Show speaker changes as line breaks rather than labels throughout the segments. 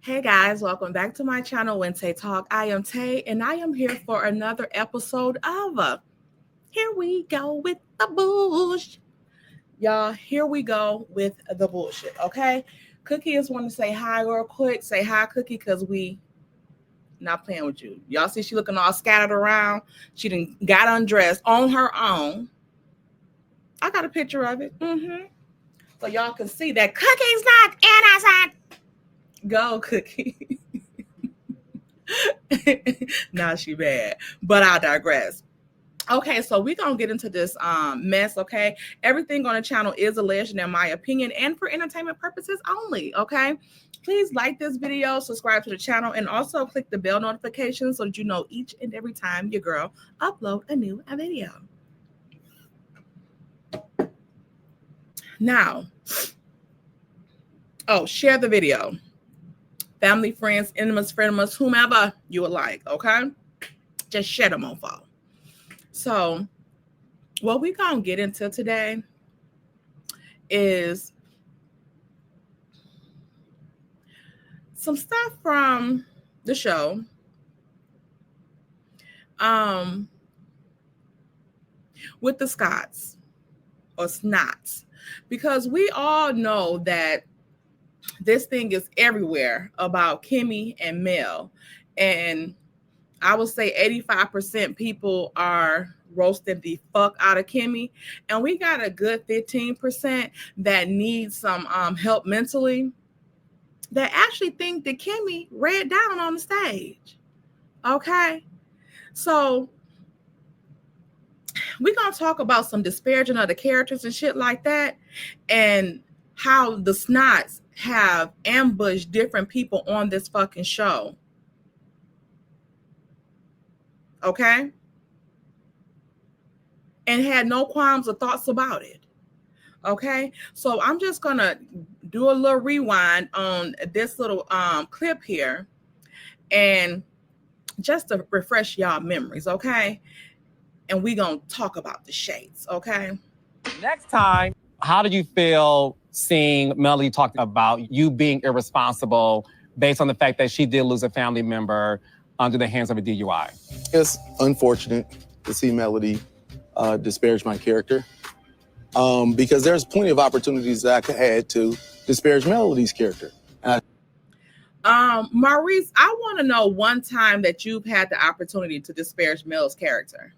Hey guys, welcome back to my channel, WHENTAYTALK. I am Tay, and I am here for another episode of Here We Go with the Bullshit. Y'all, here we go with the bullshit, okay? Cookie just want to say hi real quick. Say hi, Cookie, because we not playing with you. Y'all see she looking all scattered around. She done got undressed on her own. I got a picture of it. So y'all can see that Cookie's not innocent. Go, Cookie. Nah, she bad, but I'll digress. Okay, so we're gonna get into this mess. Okay, everything on the channel is alleged in my opinion and for entertainment purposes only. Okay, please like this video, subscribe to the channel, and also click the bell notification so that you know each and every time your girl upload a new video. Now, share the video. Family, friends, enemies, frenemies, whomever you would like, okay? Just share them on phone. So, what we're going to get into today is some stuff from the show. With the Scotts or Snotts. Because we all know that this thing is everywhere about Kimmy and Mel. And I would say 85% people are roasting the fuck out of Kimmy. And we got a good 15% that needs some help mentally that actually think that Kimmy read down on the stage. Okay? So we're going to talk about some disparaging of the characters and shit like that. And how the Snotts have ambushed different people on this fucking show. Okay? And had no qualms or thoughts about it. Okay? So I'm just going to do a little rewind on this little clip here. And just to refresh y'all memories, okay? And we're going to talk about the shades, okay?
Next time, how did you feel seeing Melody talk about you being irresponsible based on the fact that she did lose a family member under the hands of a DUI?
It's unfortunate to see Melody disparage my character because there's plenty of opportunities that I could had to disparage Melody's character.
Maurice, I want to know one time that you've had the opportunity to disparage Mel's character.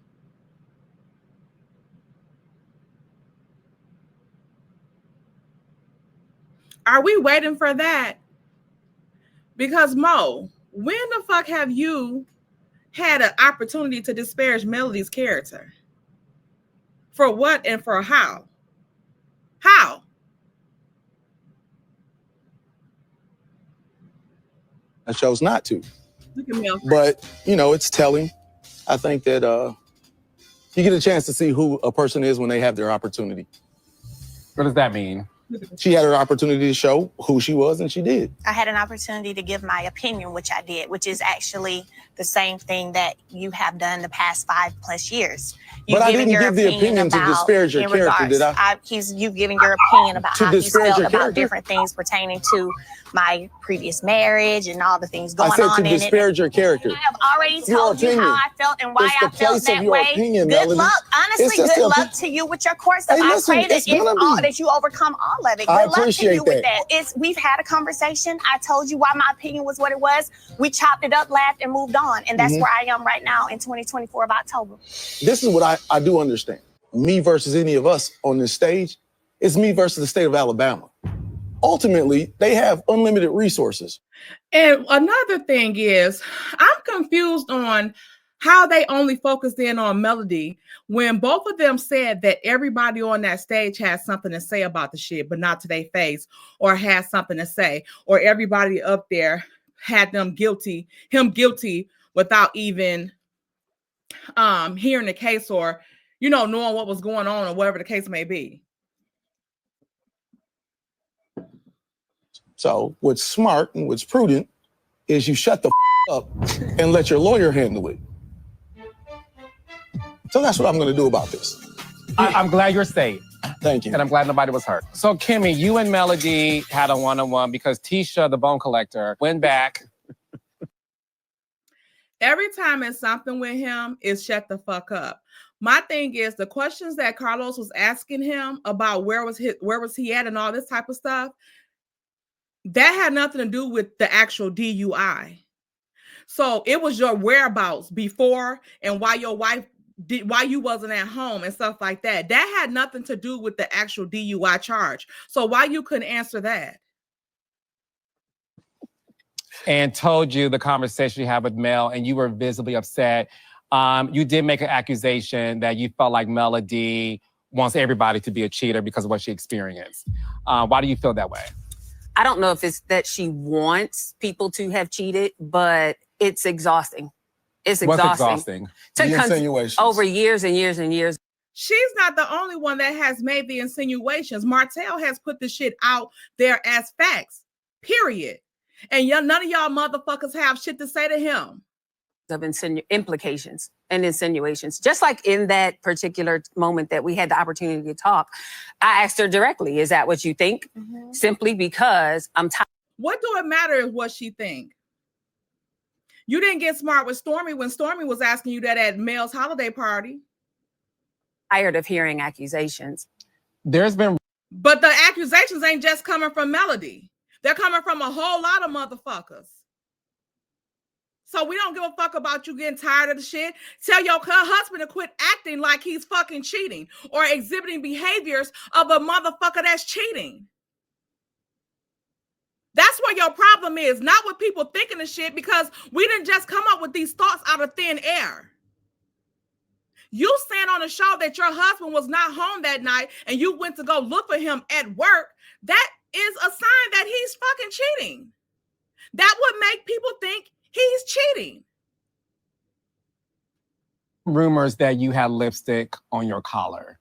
Are we waiting for that? Because Mo, when the fuck have you had an opportunity to disparage Melody's character? For what and for how? How?
I chose not to.
Look at me.
But, you know, it's telling. I think that you get a chance to see who a person is when they have their opportunity.
What does that mean?
She had her opportunity to show who she was, and she did.
I had an opportunity to give my opinion, which I did, which is actually the same thing that you have done the past 5+ years.
But I didn't give the opinion to disparage your character, did I?
You've given your opinion about how you felt about different things pertaining to my previous marriage and all the things going on in it.
I said to disparage your character.
I have already told you how I felt and why I felt that way. Good luck. Honestly, good luck to you with your course. I pray that you overcome all of it. Good luck to you with that. We've had a conversation. I told you why my opinion was what it was. We chopped it up, laughed, and moved on. And that's where I am right now in 2024 of October.
This is what I do understand. Me versus any of us on this stage, it's me versus the state of Alabama. Ultimately, they have unlimited resources.
And another thing is, I'm confused on how they only focused in on Melody when both of them said that everybody on that stage has something to say about the shit, but not to their face, or has something to say, or everybody up there had him guilty without even hearing the case or, you know, knowing what was going on or whatever the case may be.
So what's smart and what's prudent is you shut the up and let your lawyer handle it. So that's what I'm going to do about this.
I'm glad you're safe.
Thank you.
And I'm glad nobody was hurt. So, Kimmy, you and Melody had a one-on-one because Tisha, the bone collector, went back.
Every time it's something with him, it's shut the fuck up. My thing is the questions that Carlos was asking him about where was he at and all this type of stuff, that had nothing to do with the actual DUI. So it was your whereabouts before and why your wife why you wasn't at home and stuff like that. That had nothing to do with the actual DUI charge. So why you couldn't answer that?
And told you the conversation you had with Mel, and you were visibly upset. You did make an accusation that you felt like Melody wants everybody to be a cheater because of what she experienced. Why do you feel that way?
I don't know if it's that she wants people to have cheated, but it's exhausting. It's exhausting.
What's exhausting?
The insinuations.
Over years and years and years.
She's not the only one that has made the insinuations. Martell has put the shit out there as facts, period. And none of y'all motherfuckers have shit to say to him.
Of implications and insinuations. Just like in that particular moment that we had the opportunity to talk, I asked her directly, is that what you think? Mm-hmm. Simply because I'm tired.
What do it matter is what she think? You didn't get smart with Stormi when Stormi was asking you that at Mel's holiday party.
Tired of hearing accusations.
But the accusations ain't just coming from Melody. They're coming from a whole lot of motherfuckers. So we don't give a fuck about you getting tired of the shit. Tell your husband to quit acting like he's fucking cheating or exhibiting behaviors of a motherfucker that's cheating. That's where your problem is, not with people thinking of shit, because we didn't just come up with these thoughts out of thin air. You saying on the show that your husband was not home that night and you went to go look for him at work, that is a sign that he's fucking cheating. That would make people think he's cheating.
Rumors that you had lipstick on your collar.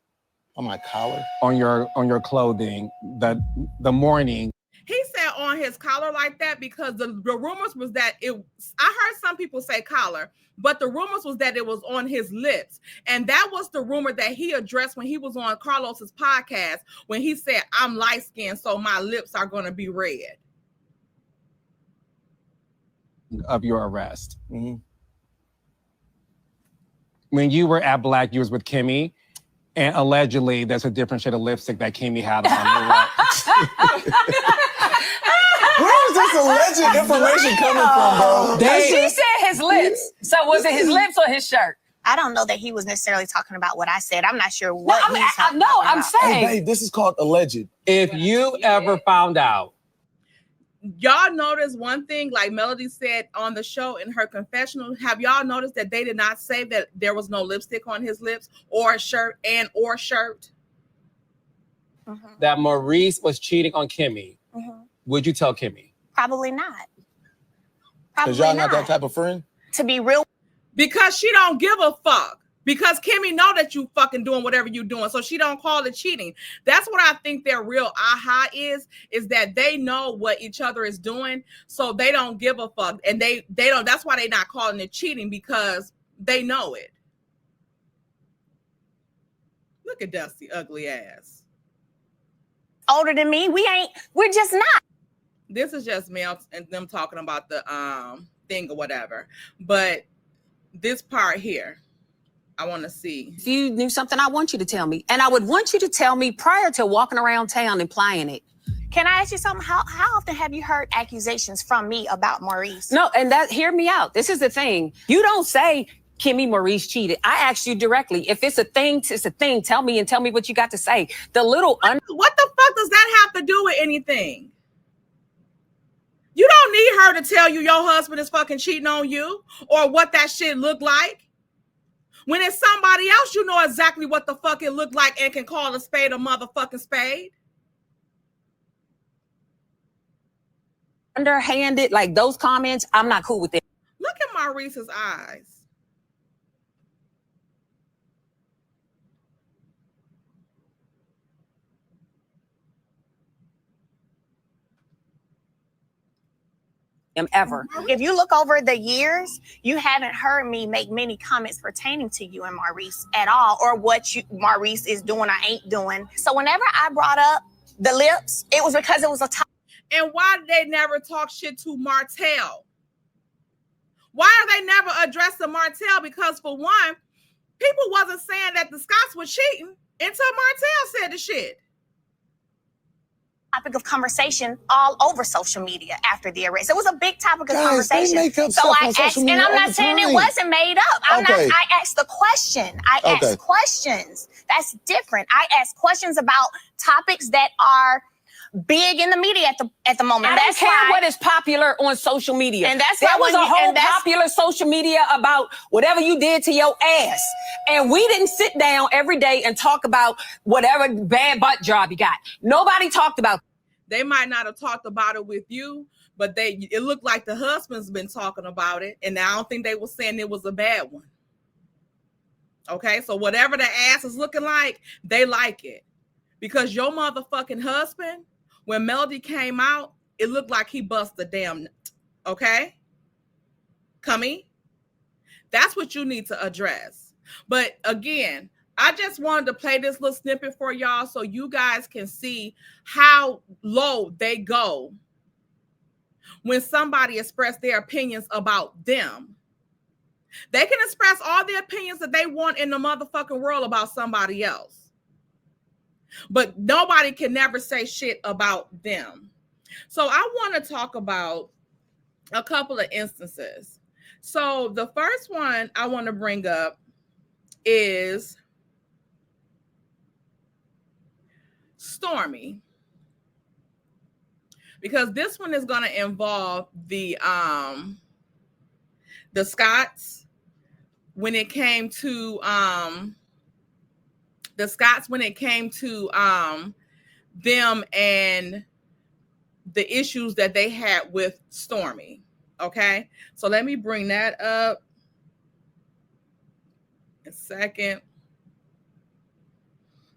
On my collar?
On your clothing, the morning.
He said on his collar like that because the rumors was that I heard some people say collar, but the rumors was that it was on his lips. And that was the rumor that he addressed when he was on Carlos's podcast, when he said, I'm light-skinned, so my lips are going to be red.
Of your arrest.
Mm-hmm.
When you were at Black, you was with Kimmy, and allegedly there's a different shade of lipstick that Kimmy had on.
Where is this alleged information coming from, bro?
She said his lips. So was it his lips or his shirt?
I don't know that he was necessarily talking about what I said. I'm not sure what
I'm saying.
Hey, babe, this is called alleged.
If you ever found out.
Y'all notice one thing, like Melody said on the show in her confessional, have y'all noticed that they did not say that there was no lipstick on his lips or shirt or shirt?
Mm-hmm.
That Maurice was cheating on Kimmy. Mm-hmm. Would you tell Kimmy?
Probably not.
Because y'all not that type of friend?
To be real.
Because she don't give a fuck. Because Kimmy know that you fucking doing whatever you doing, so she don't call it cheating. That's what I think their real aha is that they know what each other is doing, so they don't give a fuck. And they don't, that's why they not calling it cheating, because they know it. Look at Dusty ugly ass.
Older than me, we're just not.
This is just Mel and them talking about the thing or whatever. But this part here, I want to see.
If you knew something, I want you to tell me. And I would want you to tell me prior to walking around town implying it.
Can I ask you something? How often have you heard accusations from me about Maurice?
No, and hear me out. This is the thing. You don't say, Kimmy, Maurice cheated. I asked you directly. If it's a thing, it's a thing. Tell me what you got to say.
What the fuck does that have to do with anything? You don't need her to tell you your husband is fucking cheating on you or what that shit looked like. When it's somebody else, you know exactly what the fuck it looked like and can call a spade a motherfucking spade.
Underhanded, like those comments, I'm not cool with it.
Look at Maurice's eyes.
ever.
If you look over the years, you haven't heard me make many comments pertaining to you and Maurice at all, or what Maurice is doing or ain't doing. So whenever I brought up the lips, it was because it was a topic.
And why did they never talk shit to Martell? Why are they never addressing Martell? Because for one, people wasn't saying that the Scotts were cheating until Martell said the shit.
Topic of conversation all over social media after the arrest. It was a big topic of conversation.
They make up
so
stuff
I
on social
asked,
media
and I'm not saying it wasn't made up. I asked the question. I asked questions. That's different. I asked questions about topics that are big in the media at the moment.
I don't care what is popular on social media.
And that's
there was a whole popular social media about whatever you did to your ass. And we didn't sit down every day and talk about whatever bad butt job you got. Nobody talked about.
They might not have talked about it with you, but it looked like the husband's been talking about it. And I don't think they were saying it was a bad one. Okay, so whatever the ass is looking like, they like it. Because your motherfucking husband, when Melody came out, it looked like he bust the damn nut. Okay? Cummy? That's what you need to address. But again, I just wanted to play this little snippet for y'all so you guys can see how low they go when somebody express their opinions about them. They can express all the opinions that they want in the motherfucking world about somebody else. But nobody can never say shit about them. So I want to talk about a couple of instances. So the first one I want to bring up is Stormi. Because this one is going to involve the Scotts when it came to them and the issues that they had with Stormi. Okay, so let me bring that up in a second,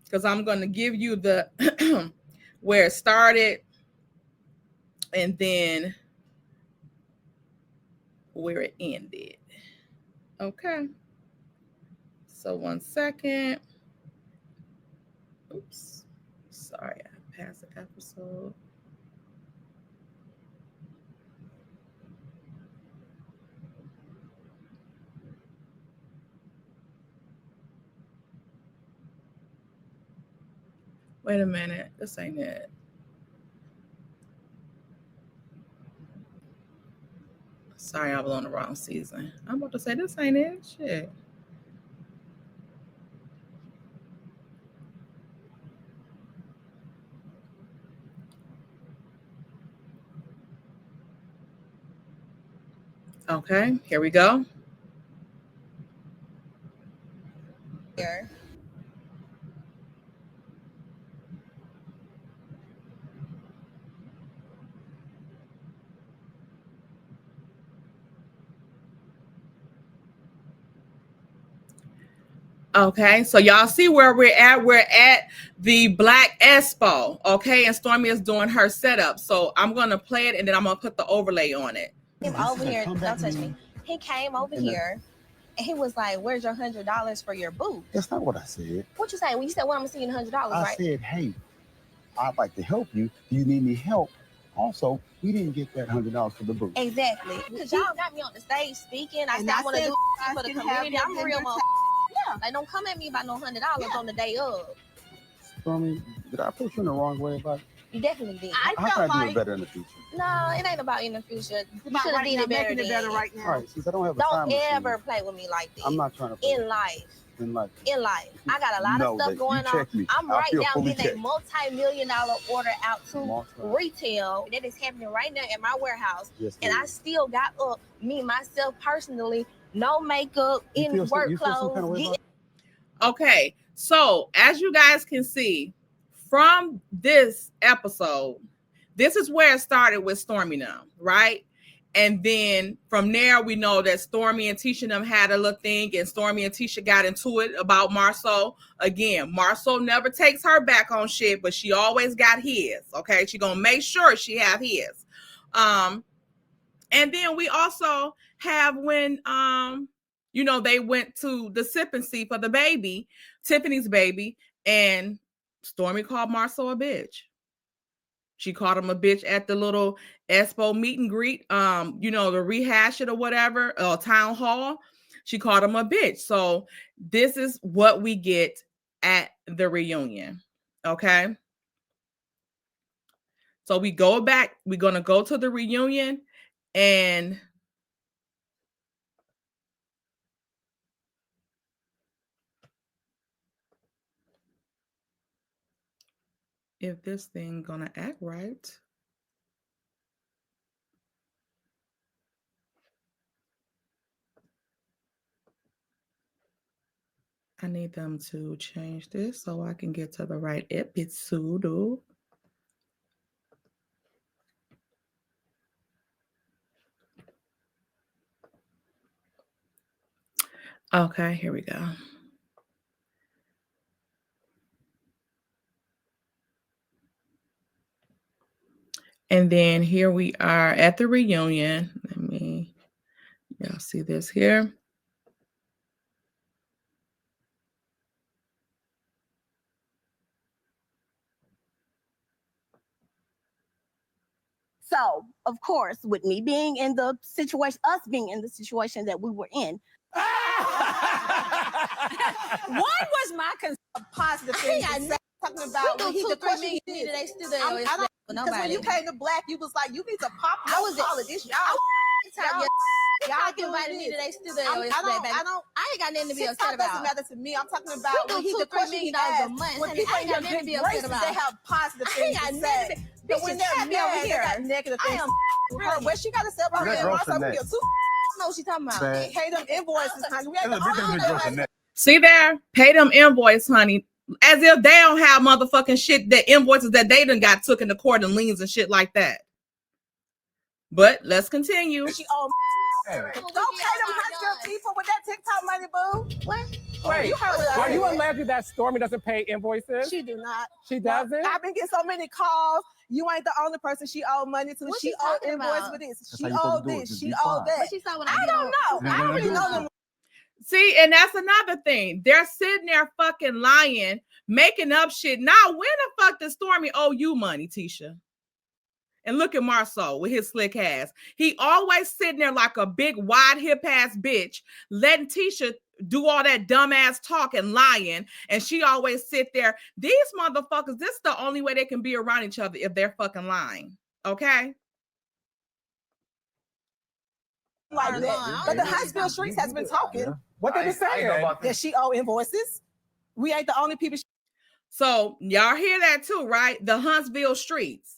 because I'm going to give you the where it started and then where it ended. Okay, so 1 second. Oops, sorry, I passed the episode. Wait a minute, this ain't it. Sorry, I was on the wrong season. I'm about to say this ain't it. Shit. Okay, here we go.
Here.
Okay, so y'all see where we're at. We're at the Black Expo, okay? And Stormi is doing her setup. So I'm going to play it, and then I'm going to put the overlay on it.
He came over here, don't touch me. He came over here, and he was like, where's your $100 for your boo?
That's not what I said.
What you say? When you said, well, I'm going to see you $100, right?
I said, hey, I'd like to help you. Do you need any help? Also, we didn't get that $100 for the boo.
Exactly. Because y'all got me on the stage speaking. I said I want to do it for the community. I'm real, mom. Yeah. Like, don't come at me about no $100 on the day of.
Stormi, did I put you in the wrong way about it?
You definitely did.
How can I do it better in the future?
No, it ain't about in the future. You should have did it better
right now. All right, since I don't have a
time
machine,
ever play with me like this.
I'm not trying to play.
In life.
In life.
I got a lot of stuff going on. I'm right now getting a multi-million-dollar order out to retail that is happening right now at my warehouse.
Yes,
and I still got up, me, myself personally, no makeup, in work clothes.
Okay, so as you guys can see from this episode, this is where it started with Stormi now, right? And then from there, we know that Stormi and Tisha them had a little thing, and Stormi and Tisha got into it about Marceau. Again, Marceau never takes her back on shit, but she always got his, okay? She gonna make sure she have his. And then we also have when you know, they went to the sip and see for the baby, Tiffany's baby, and Stormi called Marceau a bitch. She called him a bitch at the little Expo meet and greet, you know, the rehash it or whatever, town hall. She called him a bitch. So this is what we get at the reunion. Okay. So we go back, we're going to go to the reunion, and if this thing gonna act right. I need them to change this so I can get to the right episode. Okay, here we go. And then here we are at the reunion. Let me, y'all see this here.
So, of course, with me being in the situation, us being in the situation that we were in.
One was my
positive thing. Talking about when he the question he did. They still there. Because when you came to Black, you was like, you need to pop your politician. Y'all invited me today. Still there. I ain't got nothing to be upset about. Doesn't matter to me. I'm talking about when he the question he asked. When people in your good graces, they have positive things to say. But when they're mad, they got negative things. What she got to say about her and too? No, she talking about. Pay them invoices, honey. We ain't
See there? Pay them invoice, honey. As if they don't have motherfucking shit, that invoices that they done got took in the court and liens and shit like that. But let's continue.
She don't pay them hot people with that TikTok money, boo. What?
Wait, are you alleged that Stormi doesn't pay invoices?
She do not.
She doesn't?
I've been getting so many calls. You ain't the only person she owed money to. She owed invoice for this. She owed this. She owed that. I don't know. I don't really know them.
See, and that's another thing. They're sitting there fucking lying, making up shit. Now, when the fuck does Stormi owe you money, Tisha? And look at Marceau with his slick ass. He always sitting there like a big wide hip ass bitch, letting Tisha do all that dumb ass talk and lying. And she always sit there. These motherfuckers, this is the only way they can be around each other if they're fucking lying. Okay?
Like that. But the Huntsville streets has been talking.
What did it say?
That she owe invoices. We ain't the only people.
So y'all hear that too, right? The Huntsville streets.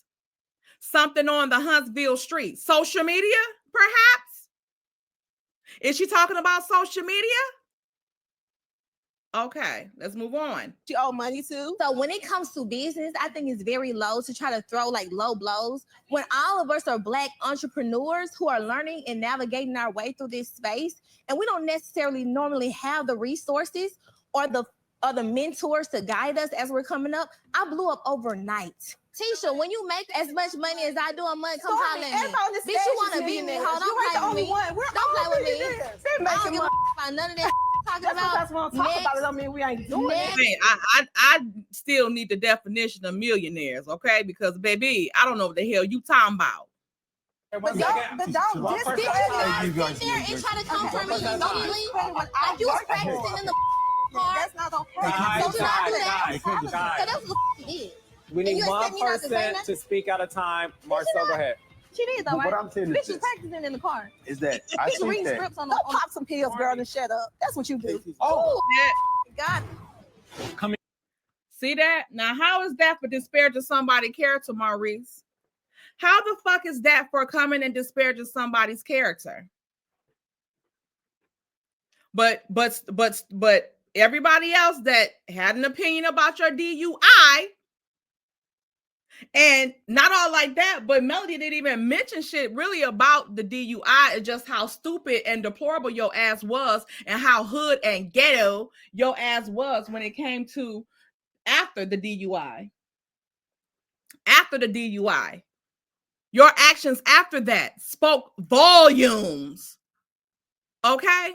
Something on the Huntsville streets. Social media, perhaps? Is she talking about social media? Okay, let's move on.
She owe money too.
So when it comes to business, I think it's very low to try to throw like low blows when all of us are Black entrepreneurs who are learning and navigating our way through this space, and we don't necessarily normally have the resources or the mentors to guide us as we're coming up. I blew up overnight. Tisha, when you make as much money as I do a month, come holler at me. Bitch, you want to beat me? Hold on, don't play with me. Don't play with me. I don't give a about none of that.
That's what I'm talking about. I mean, we ain't doing it.
Hey, I still need the definition of millionaires, okay? Because baby, I don't know what the hell you talking about.
But don't
sit there and try to come for me immediately. Like you was practicing in the car.
That's not okay.
So do not do that. So that's what you did.
We need one person to speak at a time. Marceau, go ahead.
She did though, right?
What I'm saying is
bitch was practicing in the car.
Is that I think that
scripts on
pop some pills, girl, and shut up. That's what you do.
Oh,
God.
Come in.
See that? Now, how is that for disparaging somebody's character, Maurice? How the fuck is that for coming and disparaging somebody's character? But everybody else that had an opinion about your DUI. And not all like that, but Melody didn't even mention shit really about the DUI and just how stupid and deplorable your ass was and how hood and ghetto your ass was when it came to after the DUI. After the DUI. Your actions after that spoke volumes. Okay?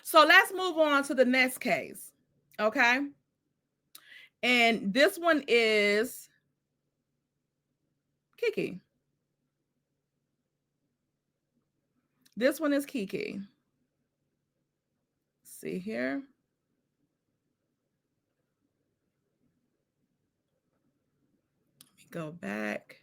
So let's move on to the next case. Okay? And this one is Kiki. This one is Kiki. See here. Let me go back.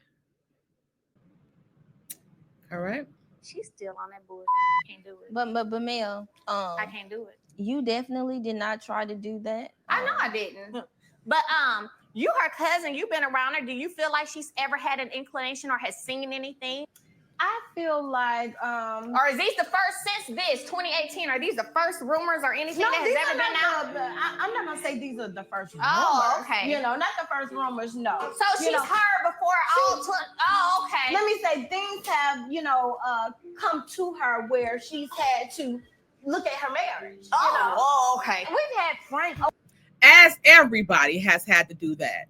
All right.
She's still on that bullshit. Can't do it.
But Mel,
I can't do it.
You definitely did not try to do that.
I know I didn't. But you her cousin, you've been around her. Do you feel like she's ever had an inclination or has seen anything?
I feel like
or is these the first since this 2018? Are these the first rumors or anything that has ever been out?
I'm not gonna say these are the first rumors.
Oh, okay.
You know, not the first rumors. No.
So she's heard before all. Oh, okay.
Let me say things have come to her where she's had to look at her marriage.
Oh, okay.
We've had frank.
As everybody has had to do that.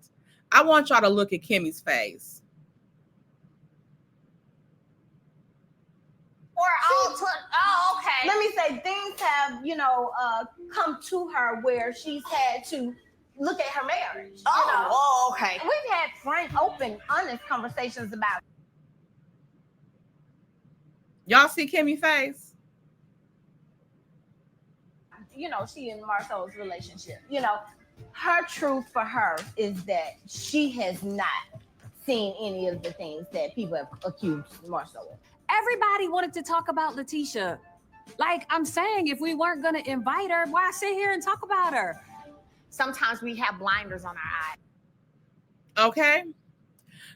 I want y'all to look at Kimmy's face.
Okay.
Let me say things have, come to her where she's had to look at her marriage.
Okay.
We've had frank, open, honest conversations about it.
Y'all see Kimmy's face?
She and Marcel's relationship. Her truth for her is that she has not seen any of the things that people have accused Marcel of.
Everybody wanted to talk about Letitia. Like I'm saying, if we weren't going to invite her, why sit here and talk about her?
Sometimes we have blinders on our eyes.
Okay.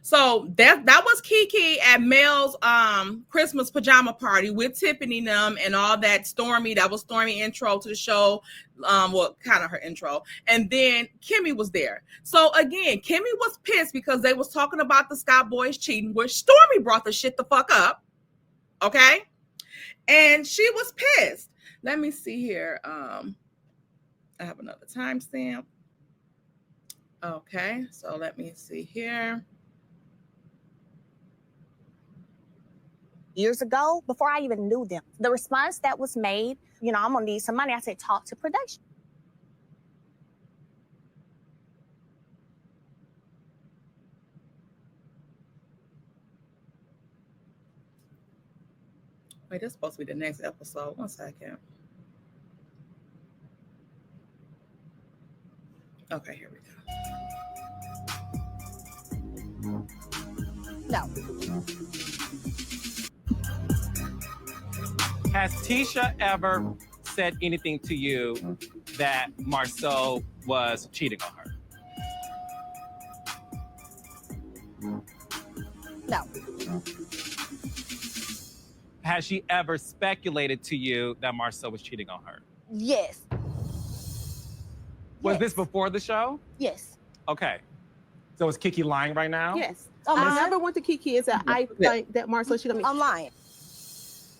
So that was Kiki at Mel's Christmas pajama party with Tiffany and all that. Stormi, that was Stormi intro to the show. Well, kind of her intro. And then Kimmy was there. So again, Kimmy was pissed because they was talking about the Scott boys cheating, which Stormi brought the shit the fuck up. Okay. And she was pissed. Let me see here. I have another timestamp. Okay. So let me see here.
Years ago, before I even knew them, the response that was made, I'm gonna need some money. I said, talk to production.
Wait, this is supposed to be the next episode. 1 second. Okay, here we go.
No.
Has Tisha ever said anything to you that Marceau was cheating on her?
No.
Has she ever speculated to you that Marceau was cheating on her?
Yes.
Was this before the show?
Yes.
Okay. So is Kiki lying right now?
Yes. My number one to Kiki is that I think that Marceau cheated on me.
I'm lying.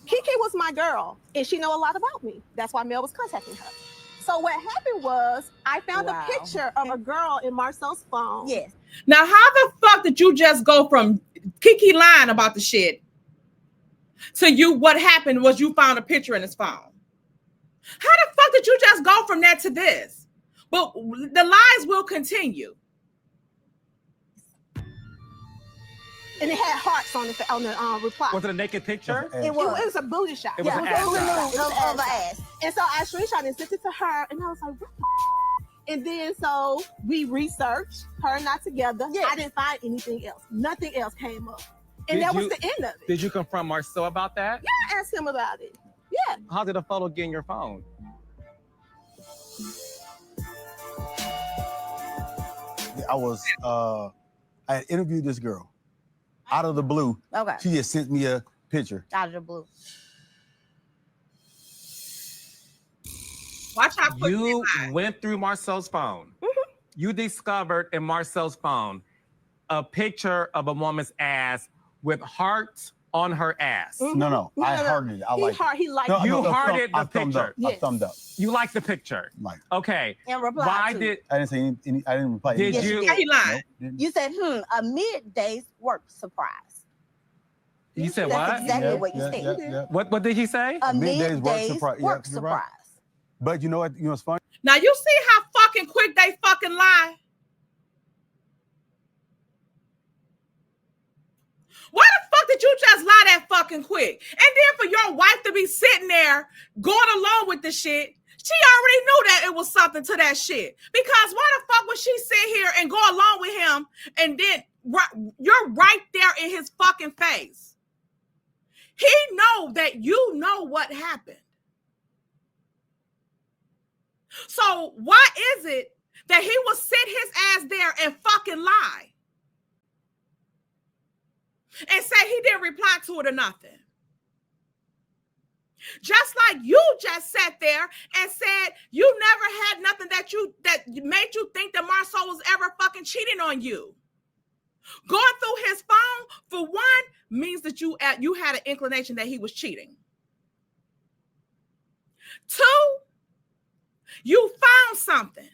Kiki was my girl, and she know a lot about me. That's why Mel was contacting her. So what happened was I found a picture of a girl in Marceau's phone.
Yes.
Now, how the fuck did you just go from Kiki lying about the shit to you? What happened was you found a picture in his phone. How the fuck did you just go from that to this? But the lies will continue.
And it had hearts on the reply.
Was it a naked picture?
It was a booty shot.
It was an ass shot.
Of the ass.
And so I screenshot and sent it to her, and I was like, what the And then so we researched, her and I together. Yes. I didn't find anything else. Nothing else came up. And that was the end of it.
Did you confront Marceau about that?
Yeah, I asked him about it. Yeah.
How did a photo get in your phone?
I had interviewed this girl. Out of the blue,
Okay.
she just sent me a picture.
Out of the blue.
Watch how quick
You went through Marceau's phone.
Mm-hmm.
You discovered in Marceau's phone a picture of a woman's ass with hearts on her ass.
Mm-hmm.
No. I hearted it. I liked it.
He liked
You
it.
hearted the
thumbed up.
picture.
I thumbed up.
You liked the picture.
Like,
Okay.
And reply
Why
to
did
I didn't say any I didn't reply.
Did
Yes,
you?
you did.
He lied.
Nope,
You said, a midday's work surprise.
You said
That's
what?
exactly what you said.
What did he say?
A middays work surprise.
But you know what? You know what's funny?
Now you see how fucking quick they fucking lie. Why the fuck did you just lie that fucking quick? And then for your wife to be sitting there going along with the shit, she already knew that it was something to that shit. Because why the fuck would she sit here and go along with him and then you're right there in his fucking face? He know that you know what happened. So why is it that he will sit his ass there and fucking lie? And say he didn't reply to it or nothing. Just like you just sat there and said you never had nothing that made you think that Marceau was ever fucking cheating on you. Going through his phone, for one, means that you had an inclination that he was cheating. Two, you found something.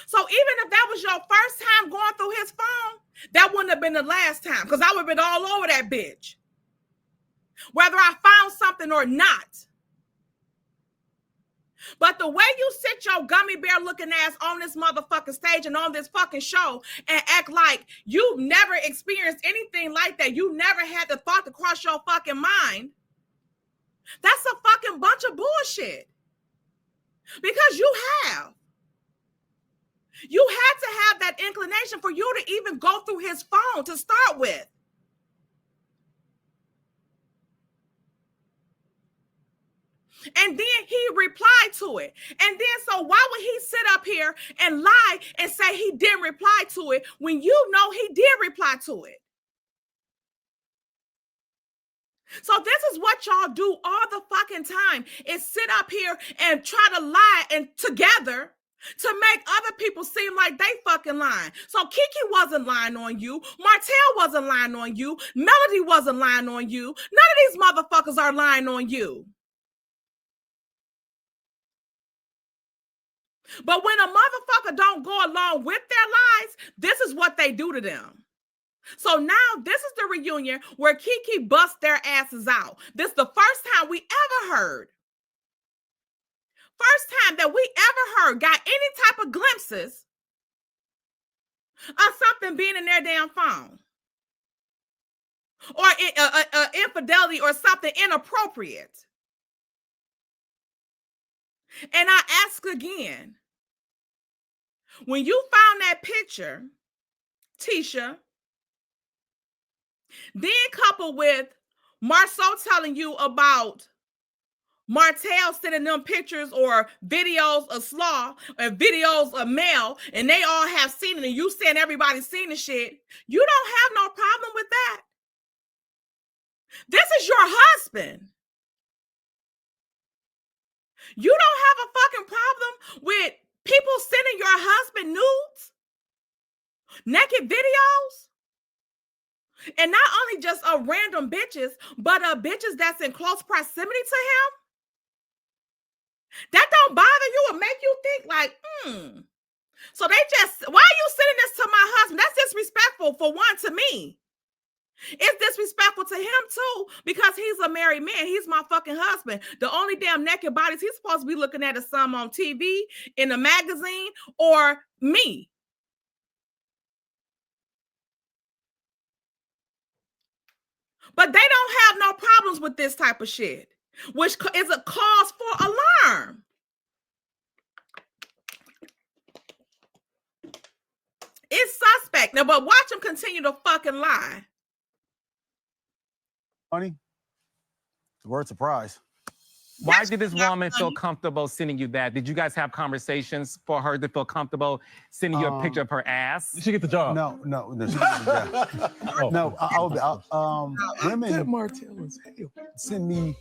So even if that was your first time going through his phone, that wouldn't have been the last time, because I would have been all over that bitch. Whether I found something or not. But the way you sit your gummy bear looking ass on this motherfucking stage and on this fucking show and act like you've never experienced anything like that, you never had the thought to cross your fucking mind, that's a fucking bunch of bullshit. Because you have. You had to have that inclination for you to even go through his phone to start with. And then he replied to it. And then so why would he sit up here and lie and say he didn't reply to it when you know he did reply to it? So this is what y'all do all the fucking time, is sit up here and try to lie and together to make other people seem like they fucking lying. So Kiki wasn't lying on you. Martell wasn't lying on you. Melody wasn't lying on you. None of these motherfuckers are lying on you. But when a motherfucker don't go along with their lies, this is what they do to them. So now this is the reunion where Kiki busts their asses out. This is the first time we ever heard. First time that we ever heard, got any type of glimpses of something being in their damn phone. Or infidelity or something inappropriate. And I ask again, when you found that picture, Tisha, then coupled with Marceau telling you about Martell sending them pictures or videos of Slaw or videos of Mel, and they all have seen it, and you saying everybody's seen the shit, you don't have no problem with that. This is your husband. You don't have a fucking problem with people sending your husband nudes, naked videos, and not only just random bitches, but bitches that's in close proximity to him. That don't bother you or make you think like, So they just, why are you sending this to my husband? That's disrespectful, for one, to me. It's disrespectful to him too, because he's a married man. He's my fucking husband. The only damn naked bodies he's supposed to be looking at is some on TV, in a magazine, or me. But they don't have no problems with this type of shit, which is a cause for alarm. It's suspect. Now, but watch him continue to fucking lie.
Funny. The word surprise.
Why did this woman feel comfortable sending you that? Did you guys have conversations for her to feel comfortable sending you a picture of her ass?
Did she get the job?
No. She get the job. No, women send me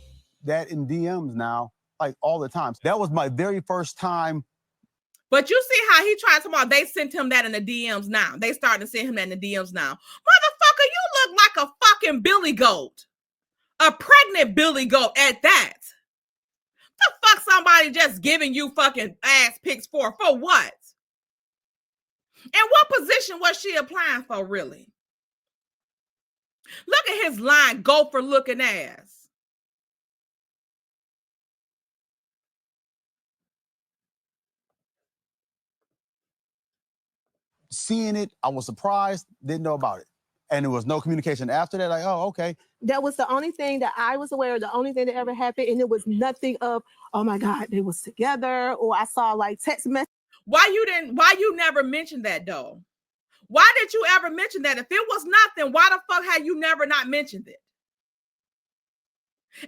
that in DMs now, like all the time. That was my very first time.
But you see how he tried to, they sent him that in the DMs now. They started to send him that in the DMs now. Motherfucker, you look like a fucking billy goat. A pregnant billy goat at that. The fuck somebody just giving you fucking ass pics for what? And what position was she applying for, really? Look at his line, gopher looking ass.
Seeing it, I was surprised, didn't know about it. And there was no communication after that. Like, oh, okay.
That was the only thing that I was aware of, the only thing that ever happened. And it was nothing of, oh my God, they was together. Or I saw like text messages.
Why you never mentioned that though? Why did you ever mention that? If it was nothing, why the fuck had you never not mentioned it?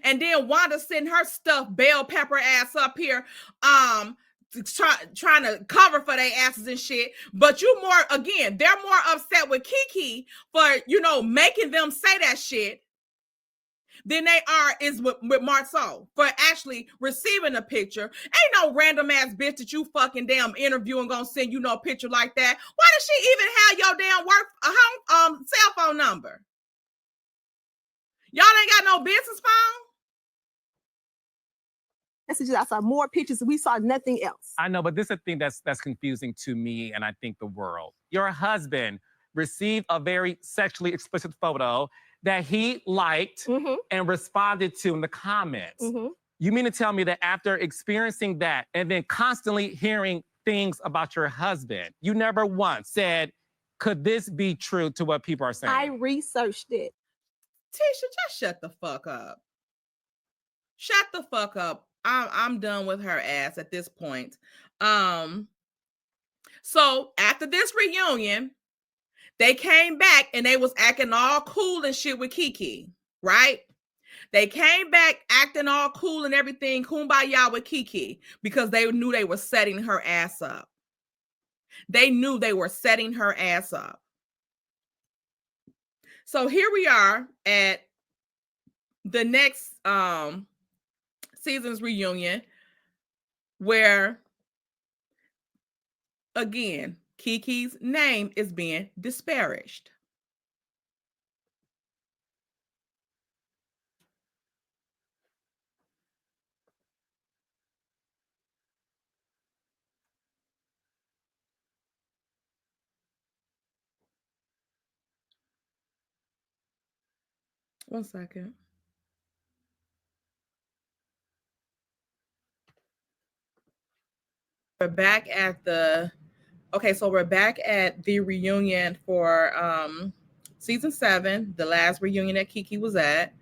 And then Wanda sending her stuff, bell pepper ass up here, trying to cover for their asses and shit. But they're more upset with Kiki for, making them say that shit than they is with Marceau for actually receiving a picture. Ain't no random ass bitch that you fucking damn interviewing gonna send you no picture like that. Why does she even have your damn cell phone number? Y'all ain't got no business phone?
Messages. I saw more pictures. We saw nothing else.
I know, but this is a thing that's confusing to me and I think the world. Your husband received a very sexually explicit photo that he liked and responded to in the comments. You mean to tell me that after experiencing that and then constantly hearing things about your husband, you never once said, could this be true to what people are saying?
I researched it.
Tisha, just shut the fuck up. Shut the fuck up. I'm done with her ass at this point. So after this reunion, they came back and they was acting all cool and shit with Kiki, right? They came back acting all cool and everything, kumbaya with Kiki, because they knew they were setting her ass up. They knew they were setting her ass up. So here we are at the next season's reunion, where again Kiki's name is being disparaged. One second. We're back at the reunion for season 7, the last reunion that Kiki was at.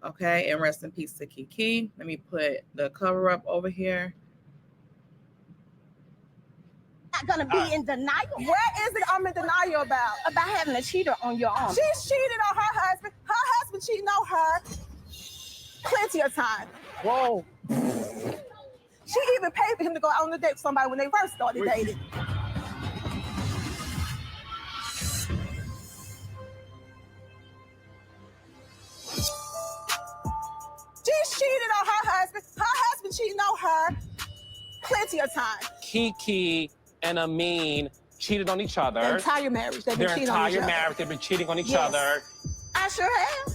Okay, and rest in peace to Kiki. Let me put the cover up over here.
Not gonna be in denial.
Where is it I'm in denial about?
About having a cheater on your arm.
She's cheated on her husband. Her husband cheating on her. Plenty of time.
Whoa.
She even paid for him to go out on a date with somebody when they first started dating. She's cheated on her husband. Her husband cheating on her. Plenty of time.
Kiki and Amin cheated on each other.
Their entire marriage, they've been cheating on each other.
Their entire marriage, they've been cheating on each other.
I sure have.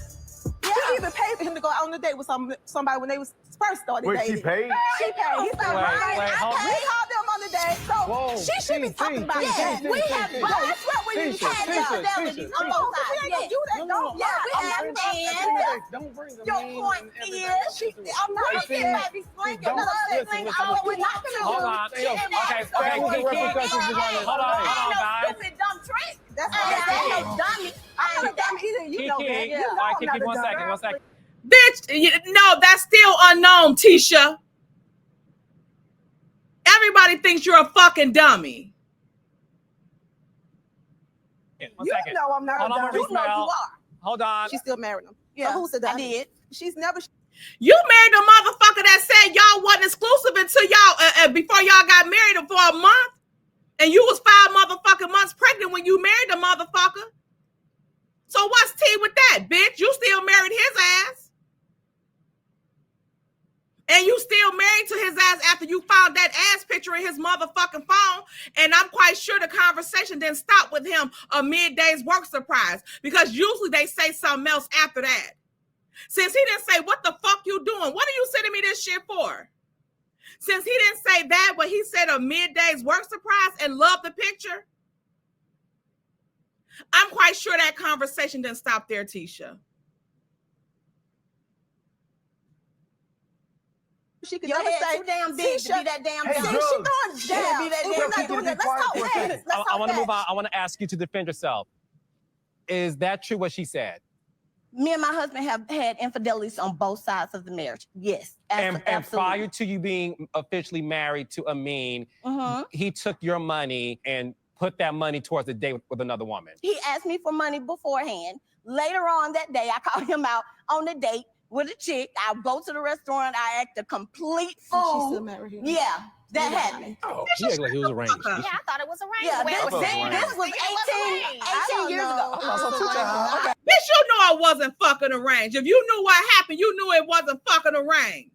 Yeah. She even paid for him to go out on a date with somebody when they first started dating.
She paid?
She paid. He said,
wait,
we called them on the date. So she should be talking about that.
We have both.
That's what we need to
had infidelities on both sides.
We ain't gonna do that.
Don't bring them.
Your point is,
I'm not gonna get back these swinging.
we're not gonna
Hold on. Okay, Kiki. Hold on, guys.
Stupid dumb trick.
That's
I ain't no dummy.
I'm not a dummy either. You know that.
Kiki, all right, Kiki, one second.
Bitch, no, that's still unknown, Tisha. Everybody thinks you're a fucking dummy.
You know I'm not a dummy. You know you are.
Hold on.
She still married him. Yeah, so who's the dummy? I did. She's never.
You married a motherfucker that said y'all wasn't exclusive until y'all before y'all got married for a month, and you was 5 motherfucking months pregnant when you married the motherfucker. So what's tea with that, bitch? You still married his ass. And you still married to his ass after you found that ass picture in his motherfucking phone. And I'm quite sure the conversation didn't stop with him a midday's work surprise, because usually they say something else after that. Since he didn't say, what the fuck you doing? What are you sending me this shit for? Since he didn't say that, but he said a midday's work surprise and loved the picture. I'm quite sure that conversation didn't stop there, Tisha.
She could never say too damn big to be that damn dumb. She throwing down. Be that damn. We're not doing that. Let's talk facts.
I want to move on. I want to ask you to defend yourself. Is that true what she said?
Me and my husband have had infidelities on both sides of the marriage. Yes,
and prior to you being officially married to Amin, he took your money and put that money towards a date with another woman.
He asked me for money beforehand. Later on that day, I called him out on the date with a chick. I'll go to the restaurant. I act a complete fool. She's still married here. Yeah, that happened.
Oh, he acted like it was arranged.
Yeah, I thought it was arranged.
Yeah, this was 18 years ago.
Okay. Bitch, you know I wasn't fucking arranged. If you knew what happened, you knew it wasn't fucking arranged.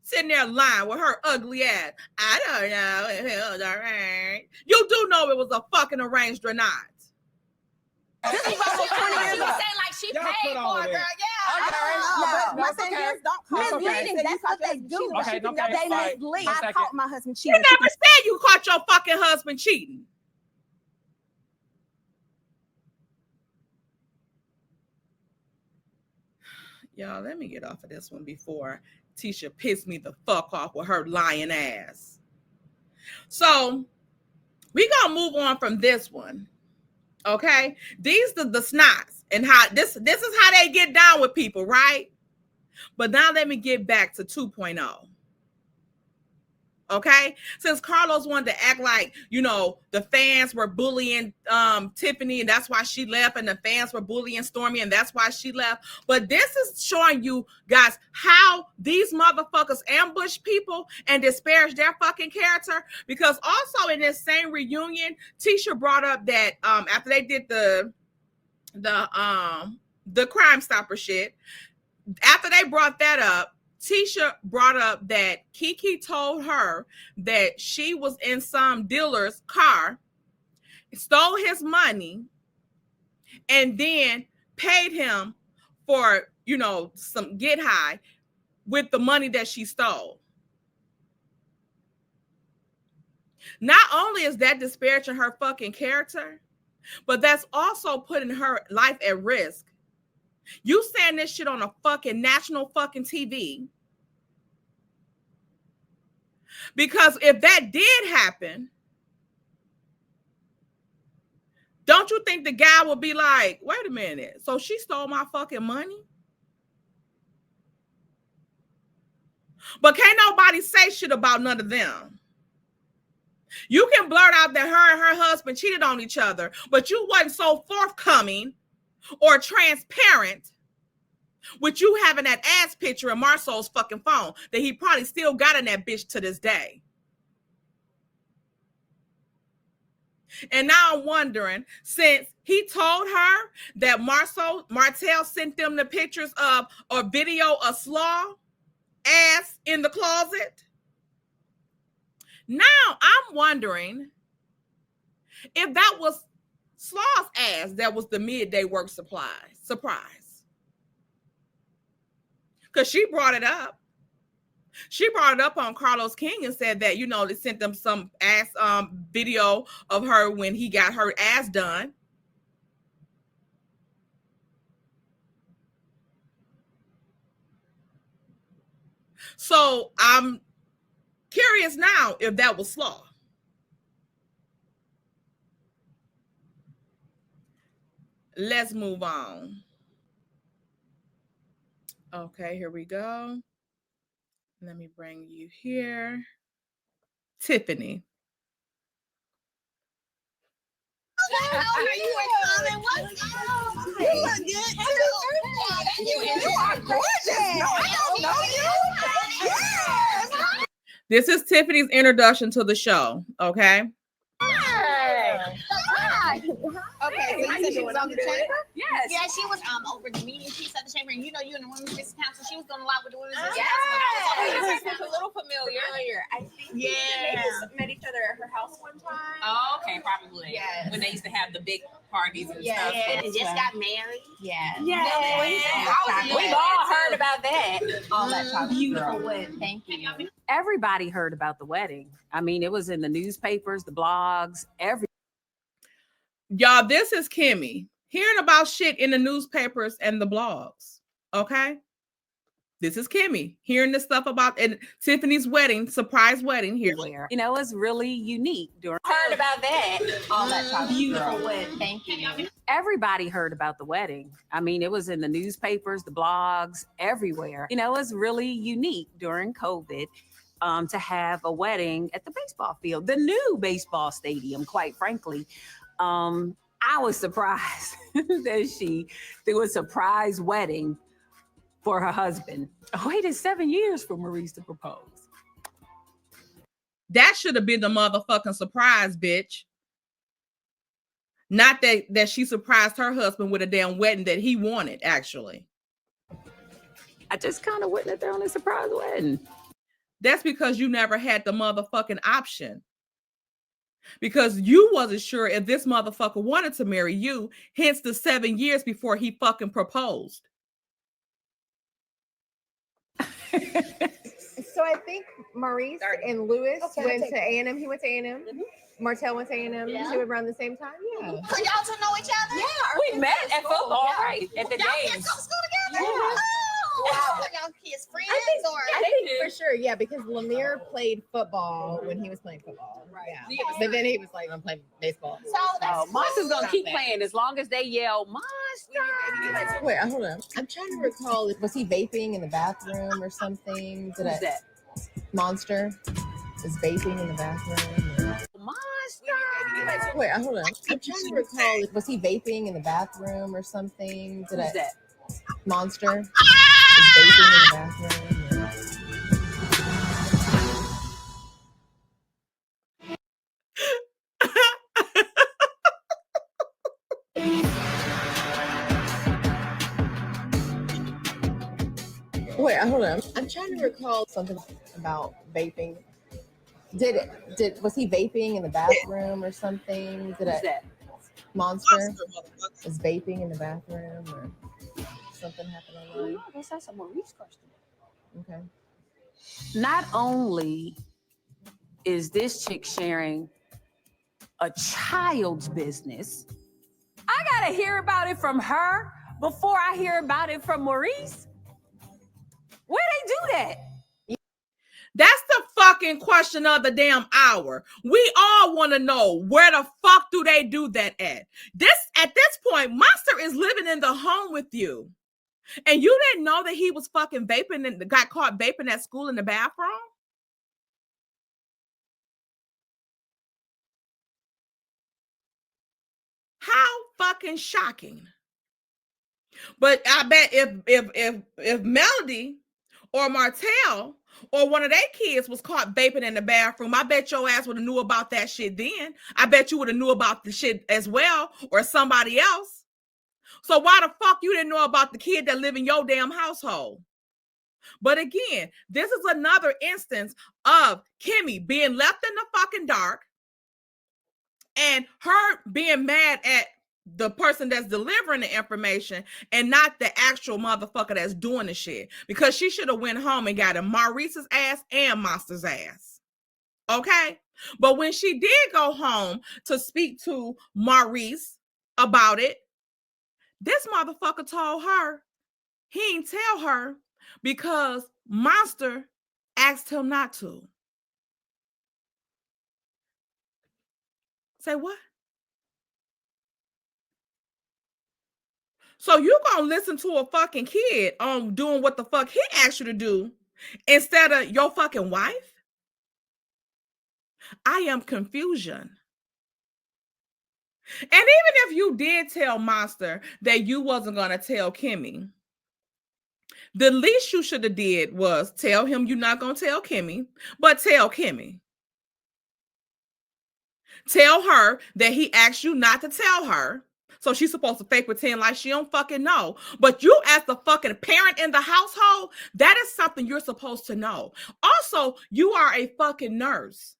Sitting there lying with her ugly ass. I don't know if it was arranged. You do know it was a fucking arranged or not.
This is almost 20 years ago.
Say like she paid for it, girl. Yeah.
My thing is, don't misleading. That's what they do.
Okay,
They mislead.
I caught my husband cheating.
You never said you caught your fucking husband cheating. Y'all, let me get off of this one before Tisha pissed me the fuck off with her lying ass. So, we gonna move on from this one. Okay? These are the Snotts. And how this is how they get down with people, right? But now let me get back to 2.0. Okay, since Carlos wanted to act like, you know, the fans were bullying Tiffany and that's why she left, and the fans were bullying Stormi and that's why she left. But this is showing you guys how these motherfuckers ambush people and disparage their fucking character. Because also in this same reunion, Tisha brought up that after they did the Crime Stopper shit, after they brought that up, Tisha brought up that Kiki told her that she was in some dealer's car, stole his money, and then paid him for, you know, some get high with the money that she stole. Not only is that disparaging her fucking character, but that's also putting her life at risk. You saying this shit on a fucking national fucking TV. Because if that did happen, don't you think the guy would be like, wait a minute, so she stole my fucking money? But can't nobody say shit about none of them. You can blurt out that her and her husband cheated on each other, but you wasn't so forthcoming or transparent with you having that ass picture in Marceau's fucking phone that he probably still got in that bitch to this day. And now I'm wondering, since he told her that Martell sent them the pictures of a video of Slaw ass in the closet, now I'm wondering if that was Slaw's ass that was the midday work surprise. Because she brought it up. She brought it up on Carlos King and said that, you know, they sent them some ass video of her when he got her ass done. So I'm curious now if that was Slaw. Let's move on. Okay, here we go. Let me bring you here. Tiffany.
You look good too. You are gorgeous. No, I don't know you. Yes.
This is Tiffany's introduction to the show, okay?
Hi. Okay, so you said she was on the chamber?
Yes.
Yeah, she was over the meeting piece at the chamber, and you know, you in the women's business council, she was going a lot with the women's business council.
Yes. It's a little familiar. I think we met each other at her house one time.
Oh, okay, probably.
Yes.
When they used to have the big parties and stuff.
Yeah, and just got married.
Yeah.
We've all heard about that.
All that time.
Beautiful wedding.
Thank you.
Everybody heard about the wedding. I mean, it was in the newspapers, the blogs,
Y'all, this is Kimmy hearing about shit in the newspapers and the blogs. Okay. This is Kimmy hearing this stuff about Tiffany's wedding, surprise wedding here.
You know, it's really unique.
Heard about that. All that talk. Beautiful wedding. Thank you.
Everybody heard about the wedding. I mean, it was in the newspapers, the blogs, everywhere. You know, it's really unique during COVID to have a wedding at the baseball field, the new baseball stadium, quite frankly. I was surprised that she threw a surprise wedding for her husband. I waited 7 years for Maurice to propose.
That should have been the motherfucking surprise, bitch. Not that she surprised her husband with a damn wedding that he wanted, actually.
I just kind of went there on a surprise wedding.
That's because you never had the motherfucking option. Because you wasn't sure if this motherfucker wanted to marry you, hence the 7 years before he fucking proposed.
So I think Maurice and Lewis went to A&M. He went to A&M. Martell went to A&M.
Yeah.
She went around the same time. Yeah.
So y'all two know each other?
Yeah, we met at football, right? At the
Y'all
games.
kids go to school together?
Yeah.
Oh, so y'all kids friends
I think for sure, yeah, because Lemire played football when he was playing football. Right. Yeah. But then he was like, I'm playing baseball.
So that's
Monster's gonna keep playing as long as they yell, Monster!
Wait, hold on. I'm trying to recall, was he vaping in the bathroom or something?
Who's that?
Monster is vaping in the bathroom.
Monster!
Wait, hold on. I'm trying to recall, was he vaping in the bathroom or something?
Who's that?
Monster is vaping in the bathroom. Wait, hold on. I'm trying to recall something about vaping. Was he vaping in the bathroom or something?
Who's that?
Monster is vaping in the bathroom or something happened online?
I guess that's a Maurice question.
Okay.
Not only is this chick sharing a child's business, I gotta hear about it from her before I hear about it from Maurice. Where they do that?
That's the fucking question of the damn hour. We all want to know, where the fuck do they do that at? At this point, Monster is living in the home with you. And you didn't know that he was fucking vaping and got caught vaping at school in the bathroom? How fucking shocking. But I bet if Melody or Martell or one of their kids was caught vaping in the bathroom, I bet your ass would have knew about that shit then. I bet you would have knew about the shit as well, or somebody else. So why the fuck you didn't know about the kid that live in your damn household? But again, this is another instance of Kimmy being left in the fucking dark and her being mad at the person that's delivering the information and not the actual motherfucker that's doing the shit, because she should have went home and got a Maurice's ass and Monster's ass. Okay? But when she did go home to speak to Maurice about it, this motherfucker told her he ain't tell her because Monster asked him not to. Say what? So you gonna listen to a fucking kid on doing what the fuck he asked you to do instead of your fucking wife? I am confusion. And even if you did tell Monster that you wasn't gonna tell Kimmy, the least you should have did was tell him you're not gonna tell Kimmy, but tell Kimmy. Tell her that he asked you not to tell her. So she's supposed to fake pretend like she don't fucking know. But you as the fucking parent in the household, that is something you're supposed to know. Also, you are a fucking nurse.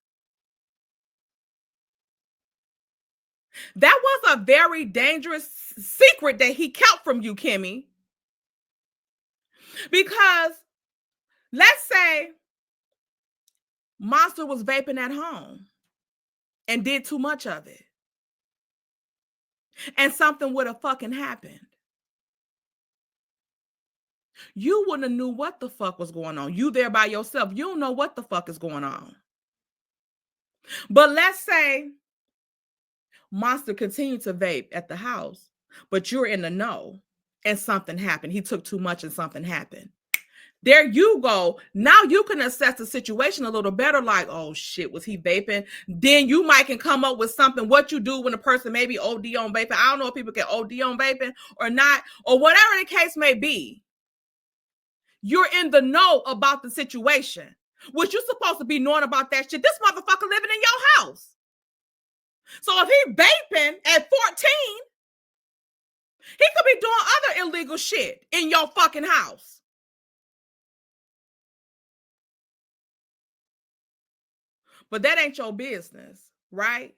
That was a very dangerous secret that he kept from you, Kimmy. Because let's say Monster was vaping at home and did too much of it. and something would have fucking happened, you wouldn't have knew what the fuck was going on. You there by yourself. You don't know what the fuck is going on. But let's say Monster continued to vape at the house, but you're in the know and something happened. He took too much and something happened. There you go. Now you can assess the situation a little better. Like, oh shit, was he vaping? Then you might can come up with something. What you do when a person maybe OD on vaping. I don't know if people get OD on vaping or not, or whatever the case may be. You're in the know about the situation. What you're supposed to be knowing about that shit. This motherfucker living in your house. So if he vaping at 14, he could be doing other illegal shit in your fucking house. But that ain't your business, right?